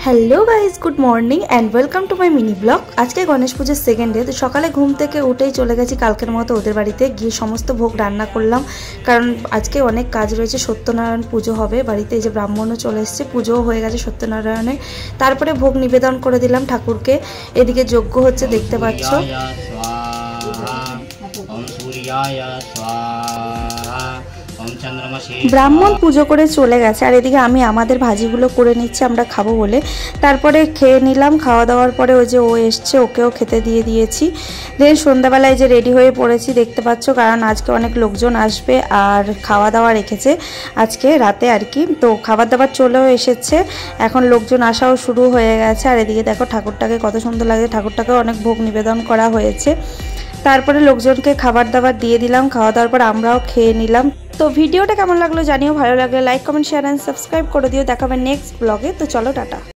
Hello guys, good morning and welcome to my mini blog. আজকে গণেশ পুজোর second day. তো সকালে ঘুম থেকে উঠেই চলে গেছি কালকের মতো ওদের বাড়িতে গিয়ে সমস্ত ভোগ রান্না করলাম, কারণ আজকে অনেক কাজ রয়েছে। সত্যনারায়ণ পুজো হবে বাড়িতে, এই যে ব্রাহ্মণও চলে এসছে, পুজোও হয়ে গেছে সত্যনারায়ণের। তারপরে ভোগ নিবেদন করে দিলাম ঠাকুরকে। এদিকে যজ্ঞ হচ্ছে, দেখতে পাচ্ছ। ব্রাহ্মণ পুজো করে চলে গেছে, আর এদিকে আমি আমাদের ভাজিগুলো করে নিচ্ছি আমরা খাবো বলে। তারপরে খেয়ে নিলাম। খাওয়া দাওয়ার পরে ওই যে ও এসছে, ওকেও খেতে দিয়ে দিয়েছি। দেন সন্ধ্যাবেলায় যে রেডি হয়ে পড়েছি দেখতে পাচ্ছ, কারণ আজকে অনেক লোকজন আসবে আর খাওয়া দাওয়া রেখেছে আজকে রাতে আর কি। তো খাবার দাবার চলেও এসেছে, এখন লোকজন আসাও শুরু হয়ে গেছে। আর এদিকে দেখো ঠাকুরটাকে কত সুন্দর লাগে, ঠাকুরটাকেও অনেক ভোগ নিবেদন করা হয়েছে। তারপরে লোকজনকে খাবার দাবার দিয়ে দিলাম, খাওয়া দাওয়ার পর আমরাও খেয়ে নিলাম। তো ভিডিওটা কেমন লাগলো জানিও, ভালো লাগলে like comment share and subscribe করে দিও। দেখাবে নেক্সট ব্লগে। তো চলো টাটা।